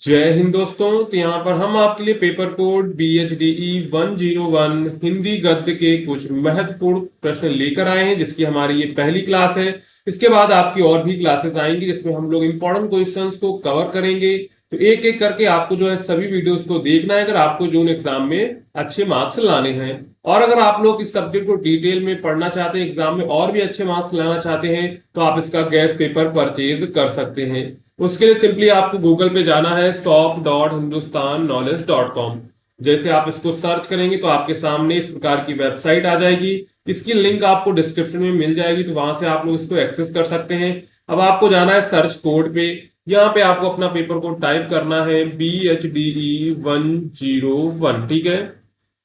जय हिंद दोस्तों। तो यहाँ पर हम आपके लिए पेपर कोड BHDE 101 हिंदी गद्य के कुछ महत्वपूर्ण प्रश्न लेकर आए हैं, जिसकी हमारी ये पहली क्लास है। इसके बाद आपकी और भी क्लासेस आएंगी जिसमें हम लोग इंपॉर्टेंट क्वेश्चंस को कवर करेंगे। तो एक एक करके आपको जो है सभी वीडियोस को देखना है अगर आपको जून एग्जाम में अच्छे मार्क्स लाने हैं। और अगर आप लोग इस सब्जेक्ट को डिटेल में पढ़ना चाहते हैं, एग्जाम में और भी अच्छे मार्क्स लाना चाहते हैं, तो आप इसका गैस पेपर परचेज कर सकते हैं। उसके लिए सिंपली आपको गूगल पे जाना है shop.hindustannowledge.com। जैसे आप इसको सर्च करेंगे तो आपके सामने इस प्रकार की वेबसाइट आ जाएगी। इसकी लिंक आपको डिस्क्रिप्शन में मिल जाएगी, तो वहां से आप लोग इसको एक्सेस कर सकते हैं। अब आपको जाना है सर्च कोड पे। यहाँ पे आपको अपना पेपर कोड टाइप करना है BHDE 101। ठीक है।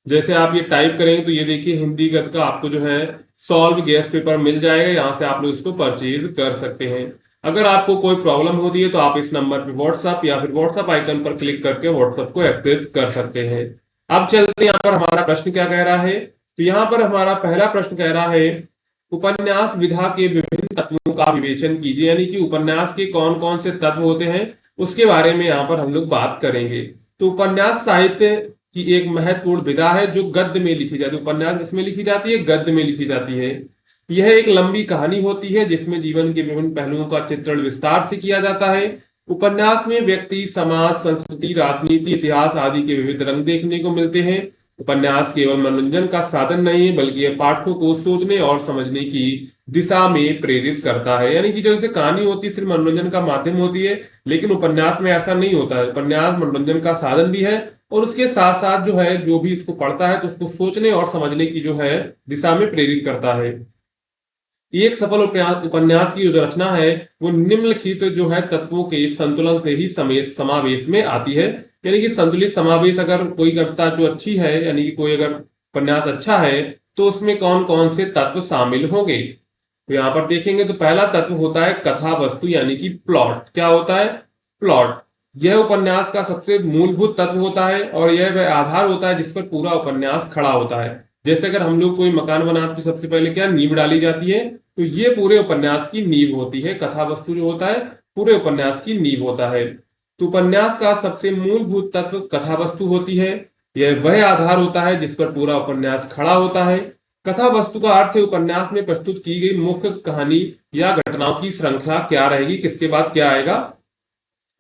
जैसे आप ये टाइप करेंगे तो ये देखिए हिंदी गद्य का आपको जो है सॉल्व गैस पेपर मिल जाएगा। यहाँ से आप लोग इसको परचेज कर सकते हैं। अगर आपको कोई प्रॉब्लम होती है तो आप इस नंबर पे व्हाट्सएप या फिर व्हाट्सएप आइकन पर क्लिक करके व्हाट्सएप को एक्सेस कर सकते हैं। अब चलते हैं यहाँ पर हमारा प्रश्न क्या कह रहा है। तो यहाँ पर हमारा पहला प्रश्न कह रहा है, उपन्यास विधा के विभिन्न तत्वों का विवेचन कीजिए। यानी कि उपन्यास के कौन कौन से तत्व होते हैं उसके बारे में यहाँ पर हम लोग बात करेंगे। तो उपन्यास साहित्य की एक महत्वपूर्ण विधा है जो गद्य में लिखी जाती है। उपन्यास किसमें लिखी जाती है? गद्य में लिखी जाती है। यह एक लंबी कहानी होती है जिसमें जीवन के विभिन्न पहलुओं का चित्रण विस्तार से किया जाता है। उपन्यास में व्यक्ति, समाज, संस्कृति, राजनीति, इतिहास आदि के विविध रंग देखने को मिलते हैं। उपन्यास केवल मनोरंजन का साधन नहीं है, बल्कि यह पाठकों को सोचने और समझने की दिशा में प्रेरित करता है। यानी कि जैसे कहानी होती है सिर्फ मनोरंजन का माध्यम होती है, लेकिन उपन्यास में ऐसा नहीं होता है। उपन्यास मनोरंजन का साधन भी है और उसके साथ साथ जो है जो भी इसको पढ़ता है तो उसको सोचने और समझने की जो है दिशा में प्रेरित करता है। एक सफल उपन्यास की जो रचना है वो निम्नलिखित जो है तत्वों के संतुलन से ही समावेश में आती है। यानी कि संतुलित समावेश, अगर कोई कविता जो अच्छी है यानी कि कोई अगर उपन्यास अच्छा है तो उसमें कौन कौन से तत्व शामिल होंगे। तो यहाँ पर देखेंगे तो पहला तत्व होता है कथा वस्तु यानी कि प्लॉट। क्या होता है? प्लॉट। यह उपन्यास का सबसे मूलभूत तत्व होता है और यह वह आधार होता है जिस पर पूरा उपन्यास खड़ा होता है। जैसे अगर हम लोग कोई मकान बनाते तो सबसे पहले क्या नींव डाली जाती है, तो ये पूरे उपन्यास की नींव होती है। कथा वस्तु जो होता है पूरे उपन्यास की नींव होता है। तो उपन्यास का सबसे मूलभूत तत्व कथा वस्तु होती है। यह वह आधार होता है जिस पर पूरा उपन्यास खड़ा होता है। कथा वस्तु का अर्थ है उपन्यास में प्रस्तुत की गई मुख्य कहानी या घटनाओं की श्रृंखला क्या रहेगी, किसके बाद क्या आएगा,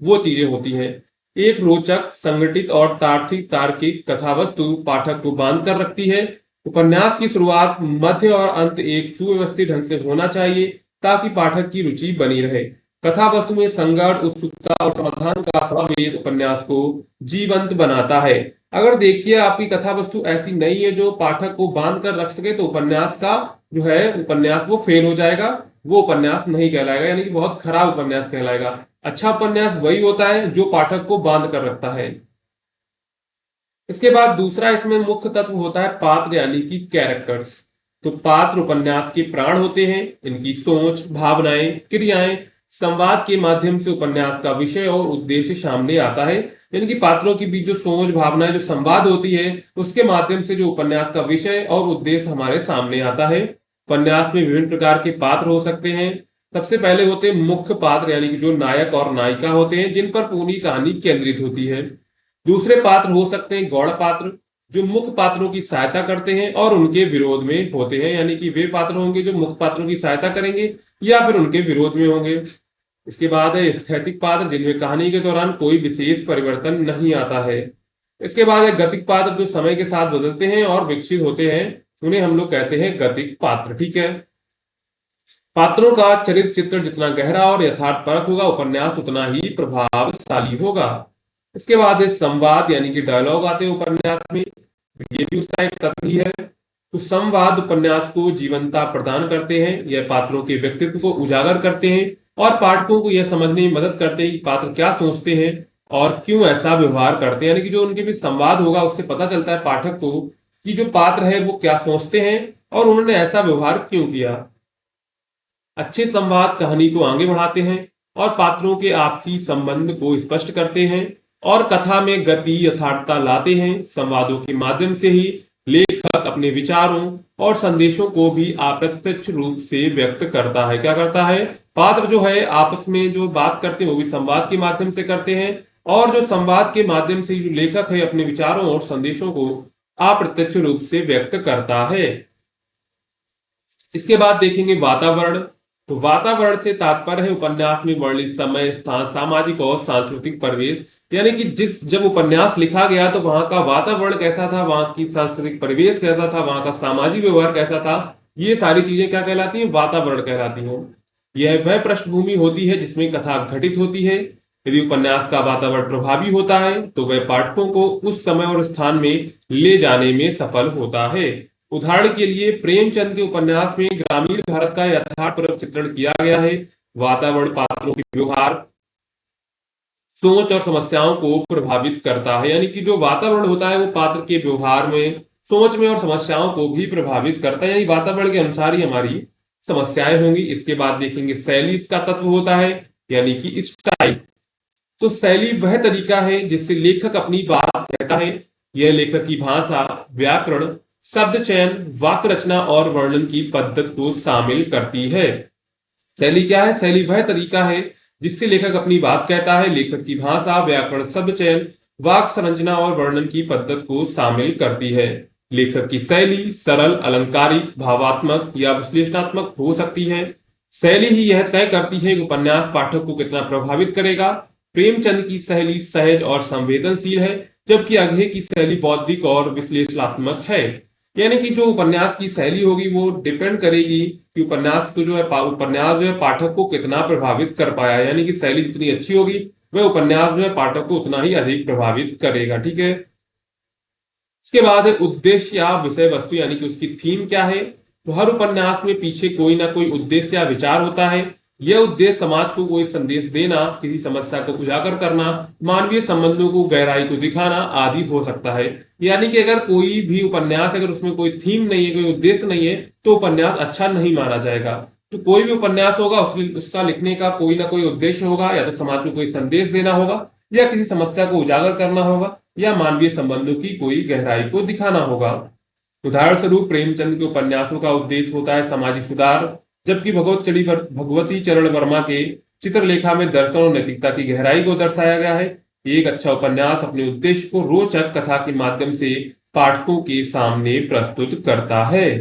वो चीजें होती हैं। एक रोचक, संगठित और तार्किक कथा वस्तु पाठक को बांध कर रखती है। उपन्यास की शुरुआत, मध्य और अंत एक सुव्यवस्थित ढंग से होना चाहिए ताकि पाठक की रुचि बनी रहे। कथा वस्तु में संघर्ष, उत्सुकता और समाधान का समावेश उपन्यास को जीवंत बनाता है। अगर देखिए आपकी कथा वस्तु ऐसी नहीं है जो पाठक को बांध कर रख सके तो उपन्यास का जो है उपन्यास वो फेल हो जाएगा, वो उपन्यास नहीं कहलाएगा, यानी कि बहुत खराब उपन्यास कहलाएगा। अच्छा उपन्यास वही होता है जो पाठक को बांध कर रखता है। इसके बाद दूसरा इसमें मुख्य तत्व होता है पात्र यानी कि कैरेक्टर्स। तो पात्र उपन्यास के प्राण होते हैं। इनकी सोच, भावनाएं, क्रियाएं, संवाद के माध्यम से उपन्यास का विषय और उद्देश्य सामने आता है। यानी कि पात्रों के बीच जो सोच, भावनाएं, जो संवाद होती है उसके माध्यम से जो उपन्यास का विषय और उद्देश्य हमारे सामने आता है। उपन्यास में विभिन्न प्रकार के पात्र हो सकते हैं। सबसे पहले होते हैं मुख्य पात्र यानी कि जो नायक और नायिका होते हैं जिन पर पूरी कहानी केंद्रित होती है। दूसरे पात्र हो सकते हैं गौड़ पात्र, जो मुख्य पात्रों की सहायता करते हैं और उनके विरोध में होते हैं। यानी कि वे पात्र होंगे जो मुख्य पात्रों की सहायता करेंगे या फिर उनके विरोध में होंगे। इसके बाद है स्थैतिक पात्र, जिनमें कहानी के दौरान कोई विशेष परिवर्तन नहीं आता है। इसके बाद है गतिक पात्र, जो समय के साथ बदलते हैं और विकसित होते हैं। उन्हें हम लोग कहते हैं गतिक पात्र। ठीक है। पात्रों का चरित्र चित्र जितना गहरा और यथार्थपरक होगा उपन्यास उतना ही प्रभावशाली होगा। इसके बाद है संवाद यानी कि डायलॉग आते हैं उपन्यास में, ये भी उसका एक तत्व ही है। तो संवाद उपन्यास को जीवंतता प्रदान करते हैं। यह पात्रों के व्यक्तित्व को उजागर करते हैं और पाठकों को यह समझने में मदद करते हैं कि पात्र क्या सोचते हैं और क्यों ऐसा व्यवहार करते हैं। यानी कि जो उनके बीच संवाद होगा उससे पता चलता है पाठक को कि जो पात्र है वो क्या सोचते हैं और उन्होंने ऐसा व्यवहार क्यों किया। अच्छे संवाद कहानी को आगे बढ़ाते हैं और पात्रों के आपसी संबंध को स्पष्ट करते हैं और कथा में गति, यथार्थता लाते हैं। संवादों के माध्यम से ही लेखक अपने विचारों और संदेशों को भी अप्रत्यक्ष रूप से व्यक्त करता है। क्या करता है? पात्र जो है आपस में जो बात करते हैं वो भी संवाद के माध्यम से करते हैं और जो संवाद के माध्यम से जो लेखक है अपने विचारों और संदेशों को अप्रत्यक्ष रूप से व्यक्त करता है। इसके बाद देखेंगे वातावरण। तो वातावरण से तात्पर्य है उपन्यास में वर्णित समय, स्थान, सामाजिक और सांस्कृतिक परिवेश। यानी कि जब उपन्यास लिखा गया तो वहां का वातावरण कैसा था, वहां की सांस्कृतिक परिवेश कैसा था, वहां का सामाजिक व्यवहार कैसा था, ये सारी चीजें क्या कहलाती हैं, वातावरण कहलाती हैं। यह वह पृष्ठभूमि होती है जिसमें कथा घटित होती है। यदि उपन्यास का वातावरण प्रभावी होता है तो वह पाठकों को उस समय और स्थान में ले जाने में सफल होता है। उदाहरण के लिए प्रेमचंद के उपन्यास में ग्रामीण भारत का यथार्थपूर्वक चित्रण किया गया है। वातावरण पात्रों के व्यवहार, सोच और समस्याओं को प्रभावित करता है। यानी कि जो वातावरण होता है वो पात्र के व्यवहार में, सोच में और समस्याओं को भी प्रभावित करता है। यानी वातावरण के अनुसार ही हमारी समस्याएं होंगी। इसके बाद देखेंगे शैली इसका तत्व होता है, यानी कि स्टाइल। तो शैली वह तरीका है जिससे लेखक अपनी बात कहता है। यह लेखक की भाषा, व्याकरण, शब्द चयन, वाक्य रचना और वर्णन की पद्धत को शामिल करती है। शैली क्या है? शैली वह तरीका है जिससे लेखक अपनी बात कहता है। लेखक की भाषा, व्याकरण, शब्द चयन, वाक्य संरचना और वर्णन की पद्धत को शामिल करती है। लेखक की शैली सरल, अलंकारिक, भावात्मक या विश्लेषणात्मक हो सकती है। शैली ही यह तय करती है कि उपन्यास पाठक को कितना प्रभावित करेगा। प्रेमचंद की शैली सहज और संवेदनशील है, जबकि अघे की शैली बौद्धिक और विश्लेषणात्मक है। यानी कि जो उपन्यास की शैली होगी वो डिपेंड करेगी कि उपन्यास को जो है उपन्यास जो है पाठक को कितना प्रभावित कर पाया। यानी कि शैली जितनी अच्छी होगी वह उपन्यास जो है पाठक को उतना ही अधिक प्रभावित करेगा। ठीक है। इसके बाद है उद्देश्य या विषय वस्तु, यानी कि उसकी थीम क्या है। तो हर उपन्यास में पीछे कोई ना कोई उद्देश्य या विचार होता है। यह उद्देश्य समाज को कोई संदेश देना, किसी समस्या को उजागर करना, मानवीय संबंधों को गहराई को दिखाना आदि हो सकता है। यानी कि अगर कोई भी उपन्यास, अगर उसमें कोई थीम नहीं है, कोई उद्देश्य नहीं है, तो उपन्यास अच्छा नहीं माना जाएगा। तो कोई भी उपन्यास होगा उसका लिखने का कोई ना कोई उद्देश्य होगा, या तो समाज को कोई संदेश देना होगा, या किसी समस्या को उजागर करना होगा, या मानवीय संबंधों की कोई गहराई को दिखाना होगा। उदाहरण स्वरूप प्रेमचंद के उपन्यासों का उद्देश्य होता है सामाजिक सुधार, जबकि भगवती चरण वर्मा के चित्रलेखा में दर्शन और नैतिकता की गहराई को दर्शाया गया है। एक अच्छा उपन्यास अपने उद्देश्य को रोचक कथा के माध्यम से पाठकों के सामने प्रस्तुत करता है।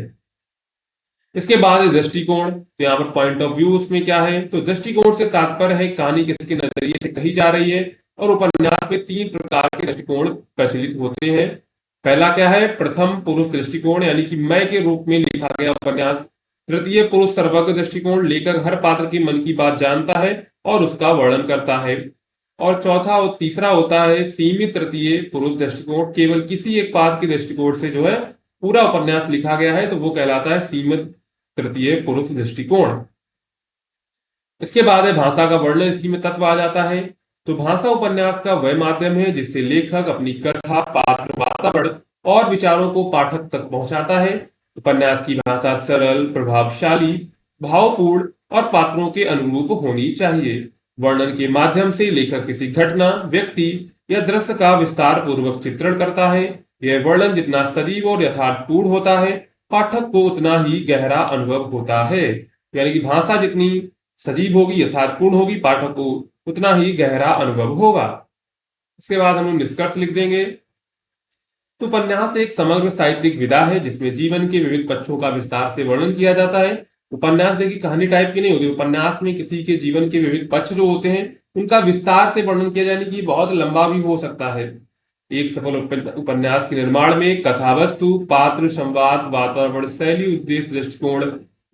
इसके बाद दृष्टिकोण। तो यहाँ पर पॉइंट ऑफ व्यू उसमें क्या है, तो दृष्टिकोण से तात्पर्य है कहानी किसके नजरिए से कही जा रही है। और उपन्यास में 3 प्रकार के दृष्टिकोण प्रचलित होते हैं। पहला क्या है, प्रथम पुरुष दृष्टिकोण, यानी कि मैं के रूप में लिखा गया उपन्यास। तृतीय पुरुष सर्वज्ञ दृष्टिकोण, लेखक हर पात्र के मन की बात जानता है और उसका वर्णन करता है। और चौथा और तीसरा होता है सीमित तृतीय पुरुष दृष्टिकोण, केवल किसी एक पात्र के दृष्टिकोण से जो है पूरा उपन्यास लिखा गया है, तो वो कहलाता है सीमित तृतीय पुरुष दृष्टिकोण। इसके बाद है भाषा का वर्णन, इसी में तत्व आ जाता है। तो भाषा उपन्यास का वह माध्यम है जिससे लेखक अपनी कथा, पात्र, वातावरण और विचारों को पाठक तक पहुंचाता है। उपन्यास की भाषा सरल, प्रभावशाली, भावपूर्ण और पात्रों के अनुरूप होनी चाहिए। वर्णन के माध्यम से लेखक किसी घटना, व्यक्ति या दृश्य का विस्तार पूर्वक चित्रण करता है। यह वर्णन जितना सजीव और यथार्थपूर्ण होता है, पाठक को उतना ही गहरा अनुभव होता है। यानी कि भाषा जितनी सजीव होगी, यथार्थपूर्ण होगी, पाठक को उतना ही गहरा अनुभव होगा। इसके बाद हम निष्कर्ष लिख देंगे। तो उपन्यास एक समग्र साहित्यिक विधा है जिसमें जीवन के विविध पक्षों का विस्तार से वर्णन किया जाता है। उपन्यास देखिए कहानी टाइप की नहीं होती। उपन्यास में किसी के जीवन के विविध पक्ष जो होते हैं उनका विस्तार से वर्णन किया जाने की, बहुत लंबा भी हो सकता है। एक सफल उपन्यास के निर्माण में कथा वस्तु, पात्र, संवाद, वातावरण, शैली, उद्देश्य, दृष्टिकोण,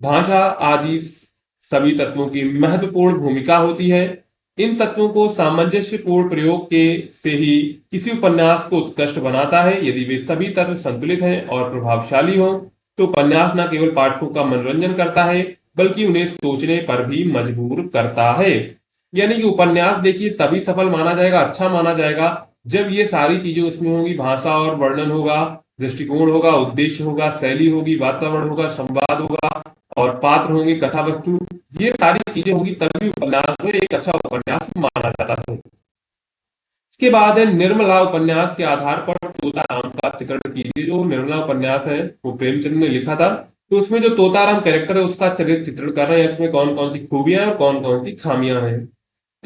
भाषा आदि सभी तत्वों की महत्वपूर्ण भूमिका होती है। इन तत्वों को सामंजस्यपूर्ण प्रयोग के से ही किसी उपन्यास को उत्कृष्ट बनाता है। यदि वे सभी तत्व संतुलित हैं और प्रभावशाली हों तो उपन्यास न केवल पाठकों का मनोरंजन करता है बल्कि उन्हें सोचने पर भी मजबूर करता है। यानी कि उपन्यास देखिए तभी सफल माना जाएगा, अच्छा माना जाएगा, जब ये सारी चीजें उसमें होंगी। भाषा और वर्णन होगा, दृष्टिकोण होगा, उद्देश्य होगा, शैली होगी, वातावरण होगा, संवाद होगा और पात्र होंगे, कथा वस्तु, ये सारी चीजें होंगी, तभी उपन्यास में एक अच्छा उपन्यास माना जाता है। इसके बाद है निर्मला उपन्यास के आधार पर तोताराम का चित्रण कीजिए। जो निर्मला उपन्यास है वो प्रेमचंद ने लिखा था, तो उसमें जो तोताराम कैरेक्टर है उसका चरित्र चित्रण कर रहे हैं। इसमें कौन कौन सी खूबियां और कौन कौन सी खामियां हैं।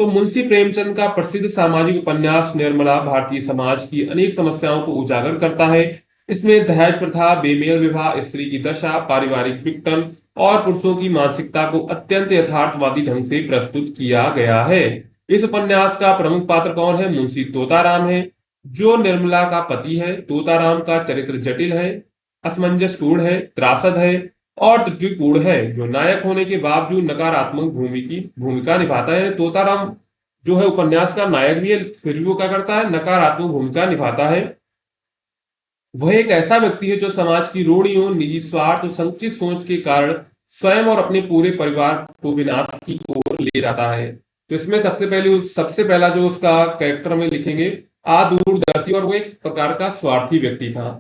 तो मुंशी प्रेमचंद का प्रसिद्ध सामाजिक उपन्यास निर्मला भारतीय समाज की अनेक समस्याओं को उजागर करता है। इसमें दहेज प्रथा, बेमेल विवाह, स्त्री की दशा, पारिवारिक विघटन और पुरुषों की मानसिकता को अत्यंत यथार्थवादी ढंग से प्रस्तुत किया गया है। इस उपन्यास का प्रमुख पात्र कौन है? मुंशी तोताराम है, जो निर्मला का पति है। तोताराम का चरित्र जटिल है, असमंजसपूर्ण है, त्रासद है और त्रुटिपूर्ण है, जो नायक होने के बावजूद नकारात्मक भूमिका निभाता है। तोताराम जो है उपन्यास का नायक भी है, फिर भी वो क्या करता है? नकारात्मक भूमिका निभाता है। वह एक ऐसा व्यक्ति है जो समाज की रूढ़ियों, निजी स्वार्थ और संकुचित सोच के कारण स्वयं और अपने पूरे परिवार को विनाश की ओर ले जाता है। तो इसमें सबसे पहला जो उसका कैरेक्टर में लिखेंगे, आदूरदर्शी, और वो एक प्रकार का स्वार्थी व्यक्ति था।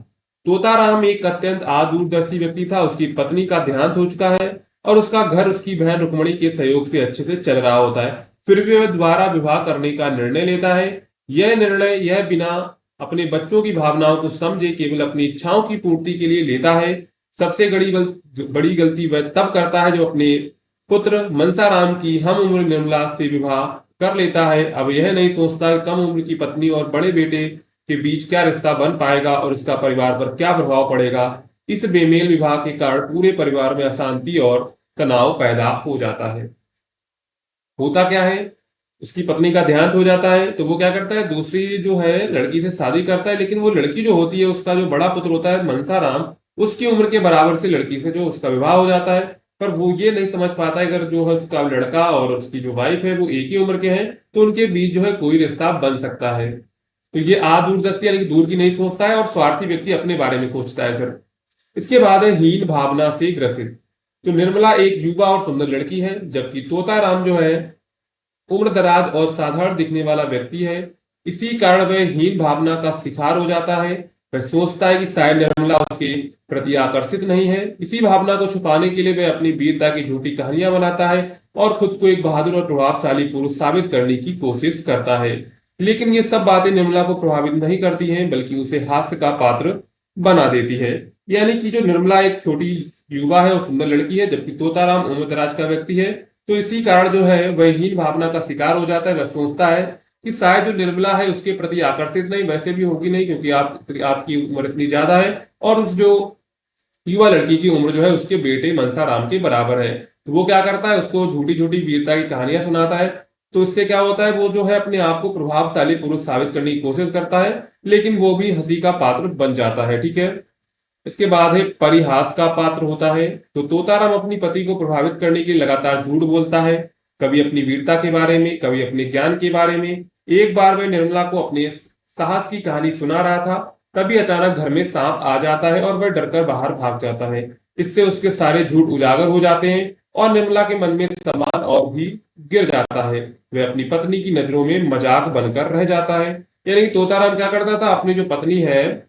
तोताराम एक अत्यंत आदूरदर्शी व्यक्ति था। उसकी पत्नी का देहांत हो चुका है और उसका घर उसकी बहन रुक्मणी के सहयोग से अच्छे से चल रहा होता है। फिर भी वह दोबारा विवाह करने का निर्णय लेता है। यह निर्णय यह बिना अपने बच्चों की भावनाओं को समझे केवल अपनी इच्छाओं की पूर्ति के लिए लेता है। सबसे बड़ी गलती वह तब करता है जब अपने पुत्र मनसाराम की हम उम्र निर्मला से विवाह कर लेता है। अब यह नहीं सोचता कि कम उम्र की पत्नी और बड़े बेटे के बीच क्या रिश्ता बन पाएगा और इसका परिवार पर क्या प्रभाव पड़ेगा। इस बेमेल विवाह के कारण पूरे परिवार में अशांति और तनाव पैदा हो जाता है। होता क्या है, उसकी पत्नी का देहांत हो जाता है तो वो क्या करता है, दूसरी जो है लड़की से शादी करता है। लेकिन वो लड़की जो होती है, उसका जो बड़ा पुत्र होता है मनसाराम, उसकी उम्र के बराबर से लड़की से जो उसका विवाह हो जाता है। पर वो ये नहीं समझ पाता है अगर जो है उसका लड़का और उसकी जो वाइफ है वो एक ही उम्र के हैं तो उनके बीच जो है कोई रिश्ता बन सकता है। तो ये आदूरदर्शी यानी कि दूर की नहीं सोचता है और स्वार्थी व्यक्ति अपने बारे में सोचता है सिर्फ। इसके बाद है हीन भावना से ग्रसित। तो निर्मला एक युवा और सुंदर लड़की है, जबकि तोताराम जो है उम्र दराज और साधारण दिखने वाला व्यक्ति है। इसी कारण वह हीन भावना का शिकार हो जाता है। वह सोचता है कि शायद निर्मला उसके प्रति आकर्षित नहीं है। इसी भावना को छुपाने के लिए वह अपनी वीरता की झूठी कहानियां बनाता है और खुद को एक बहादुर और प्रभावशाली पुरुष साबित करने की कोशिश करता है। लेकिन ये सब बातें निर्मला को प्रभावित नहीं करती हैं, बल्कि उसे हास्य का पात्र बना देती है। यानी कि जो निर्मला एक छोटी युवा है और सुंदर लड़की है, जबकि तोताराम उम्र दराज का व्यक्ति है। तो इसी कारण जो है वह हीन भावना का शिकार हो जाता है। वह सोचता है कि शायद जो निर्मला है उसके प्रति आकर्षित नहीं, वैसे भी होगी नहीं क्योंकि आपकी उम्र इतनी ज्यादा है और उस जो युवा लड़की की उम्र जो है उसके बेटे मनसाराम के बराबर है। तो वो क्या करता है, उसको झूठी झूठी वीरता की कहानियां सुनाता है। तो इससे क्या होता है, वो जो है अपने आप को प्रभावशाली पुरुष साबित करने की कोशिश करता है, लेकिन वो भी हंसी का पात्र बन जाता है। ठीक है। इसके बाद है परिहास का पात्र होता है। तो तोताराम अपनी पति को प्रभावित करने के लिए लगातार झूठ बोलता है, कभी अपनी वीरता के बारे में, कभी अपने ज्ञान के बारे में। एक बार वह निर्मला को अपने साहस की कहानी सुना रहा था, तभी अचानक घर में सांप आ जाता है और वह डरकर बाहर भाग जाता है। इससे उसके सारे झूठ उजागर हो जाते हैं और निर्मला के मन में सम्मान और भी गिर जाता है। वह अपनी पत्नी की नजरों में मजाक बनकर रह जाता है। यानी कि तोताराम क्या करता था, अपनी जो पत्नी है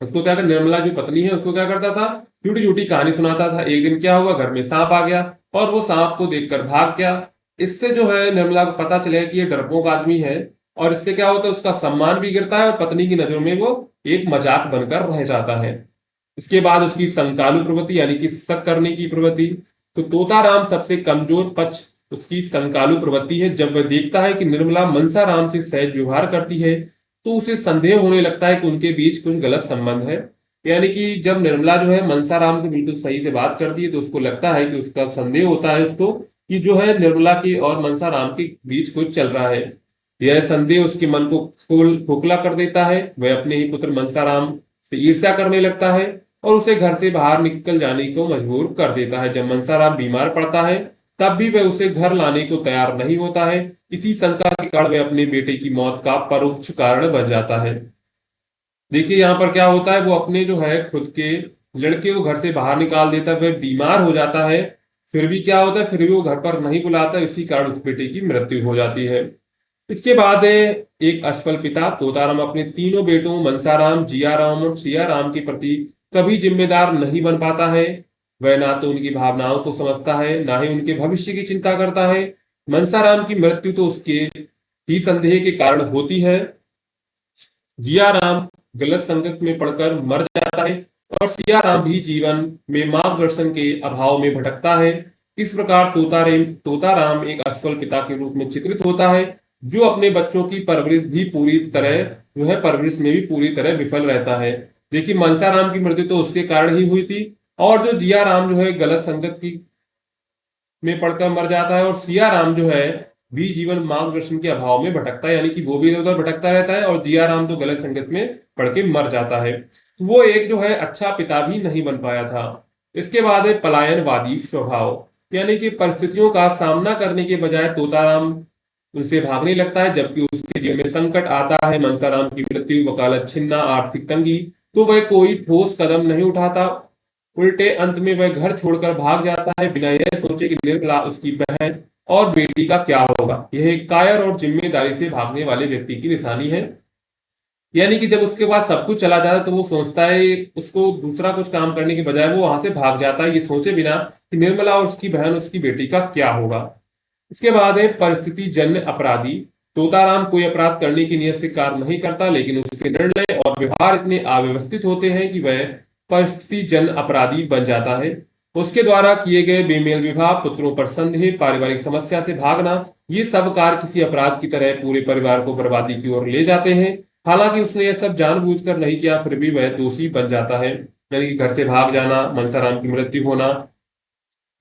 उसको क्या कर निर्मला जो पत्नी है उसको क्या करता था, झूठी झूठी कहानी सुनाता था। एक दिन क्या हुआ, घर में सांप आ गया और वो सांप को देखकर भाग गया। इससे जो है निर्मला को पता चले कि ये डरपोक आदमी है और इससे क्या होता है, उसका सम्मान भी गिरता है और पत्नी की नजरों में वो एक मजाक बनकर रह जाता है। इसके बाद उसकी संकालु प्रवृत्ति यानी कि शक करने की प्रवृत्ति। तो तोताराम सबसे कमजोर पक्ष उसकी संकालु प्रवृत्ति है। जब वह देखता है कि निर्मला मनसाराम से सहज व्यवहार करती है तो उसे संदेह होने लगता है कि उनके बीच कुछ गलत संबंध है। यानी कि जब निर्मला जो है मनसाराम से बिल्कुल सही से बात करती है तो उसको लगता है कि उसका संदेह होता है उसको कि जो है निर्मला के और मनसाराम के बीच कुछ चल रहा है। यह संदेह उसके मन को खोखला कर देता है। वह अपने ही पुत्र मनसाराम से ईर्ष्या करने लगता है और उसे घर से बाहर निकल जाने को मजबूर कर देता है। जब मनसाराम बीमार पड़ता है तब भी वह उसे घर लाने को तैयार नहीं होता है। इसी शंका के कारण वह अपने बेटे की मौत का परोक्ष कारण बन जाता है। देखिए यहाँ पर क्या होता है, वो अपने जो है खुद के लड़के को घर से बाहर निकाल देता है, वह बीमार हो जाता है। फिर भी क्या होता है, फिर भी वो घर पर नहीं बुलाता, इसी कारण उस बेटे की मृत्यु हो जाती है। इसके बाद है एक असफल पिता। तोताराम अपने तीनों बेटों मनसाराम, जियाराम और सियाराम के प्रति कभी जिम्मेदार नहीं बन पाता है। वह ना तो उनकी भावनाओं को समझता है, ना ही उनके भविष्य की चिंता करता है। मनसाराम की मृत्यु तो उसके ही संदेह के कारण होती है। जियाराम गलत संगत में पड़कर मर जाता है और सियाराम भी जीवन में मार्गदर्शन के अभाव में भटकता है। इस प्रकार तोताराम एक असफल पिता के रूप में चित्रित होता है, जो अपने बच्चों की परवरिश में भी पूरी तरह विफल रहता है। देखिए, मनसाराम की मृत्यु तो उसके कारण ही हुई थी, और जो जिया राम जो है गलत संगत की में पढ़कर मर जाता है, और सिया राम जो है भी जीवन मार्गदर्शन के अभाव में भटकता है, यानी कि वो भी इधर उधर भटकता रहता है, और जिया राम तो गलत संगत में पढ़ के मर जाता है। तो वो एक जो है अच्छा पिता भी नहीं बन पाया था। इसके बाद है पलायनवादी स्वभाव, यानी कि परिस्थितियों का सामना करने के बजाय तोताराम उनसे भागने लगता है, जबकि उसके जीवन में संकट आता है, मनसाराम की मृत्यु, वकालत छिनना, आर्थिक तंगी, तो वह कोई ठोस कदम नहीं उठाता। उल्टे अंत में वह घर छोड़कर भाग जाता है, बिना यह सोचे कि निर्मला, उसकी बहन और बेटी का क्या होगा। यह एक कायर और जिम्मेदारी से भागने वाले व्यक्ति की निशानी है। यानी कि जब उसके पास सब कुछ चला जाता है, तो वो सोचता है, उसको दूसरा कुछ काम करने के बजाय वो वहां से भाग जाता है, ये सोचे बिना कि निर्मला और उसकी बहन, उसकी बेटी का क्या होगा। इसके बाद है परिस्थिति जन्य अपराधी। तोताराम कोई अपराध करने की नियत से कार्य नहीं करता, लेकिन उसके निर्णय और व्यवहार इतने अव्यवस्थित होते हैं कि वह परिस्थिति जन्य अपराधी बन जाता है। उसके द्वारा किए गए बेमेल विवाह, पुत्रों पर संदेह, पारिवारिक समस्या से भागना, ये सब कार्य किसी अपराध की तरह पूरे परिवार को बर्बादी की ओर ले जाते हैं। हालांकि उसने यह सब जानबूझकर नहीं किया, फिर भी वह दोषी बन जाता है। यानी कि घर से भाग जाना, मनसाराम की मृत्यु होना,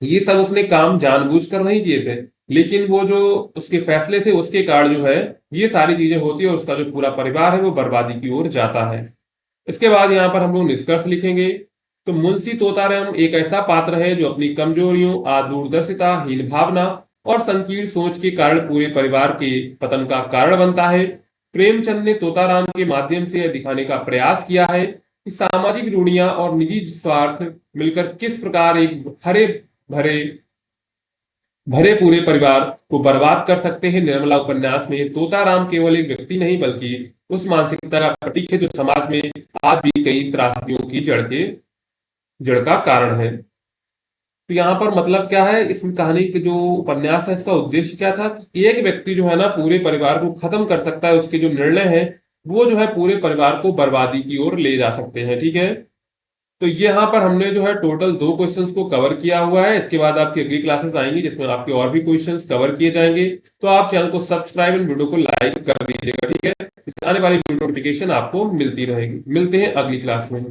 ये सब उसने काम जानबूझकर नहीं किए थे, लेकिन वो जो उसके फैसले थे उसके कारण जो है ये सारी चीजें होती है, और उसका जो पूरा परिवार है वो बर्बादी की ओर जाता है। इसके बाद यहाँ पर हम लोग निष्कर्ष लिखेंगे। तो मुंशी तोताराम एक ऐसा पात्र है जो अपनी कमजोरियों, दूरदर्शिता, हीन भावना और संकीर्ण सोच के कारण पूरे परिवार के पतन का कारण बनता है। प्रेमचंद ने तोताराम के माध्यम से यह दिखाने का प्रयास किया है कि सामाजिक रूढ़ियां और निजी स्वार्थ मिलकर किस प्रकार एक हरे भरे भरे पूरे परिवार को बर्बाद कर सकते हैं। निर्मला उपन्यास में तोताराम केवल एक व्यक्ति नहीं, बल्कि उस मानसिकता का प्रतीक है जो समाज में आज भी कई त्रासदियों की जड़ का कारण है। तो यहाँ पर मतलब क्या है, इस कहानी के जो उपन्यास है इसका उद्देश्य क्या था कि एक व्यक्ति जो है ना पूरे परिवार को खत्म कर सकता है, उसके जो निर्णय है वो जो है पूरे परिवार को बर्बादी की ओर ले जा सकते हैं। ठीक है, तो यहाँ पर हमने जो है टोटल 2 क्वेश्चंस को कवर किया हुआ है। इसके बाद आपकी अगली क्लासेस आएंगी जिसमें आपके और भी क्वेश्चंस कवर किए जाएंगे। तो आप चैनल को सब्सक्राइब एंड वीडियो को लाइक कर दीजिएगा। ठीक है, इस आने वाली नोटिफिकेशन आपको मिलती रहेगी। मिलते हैं अगली क्लास में।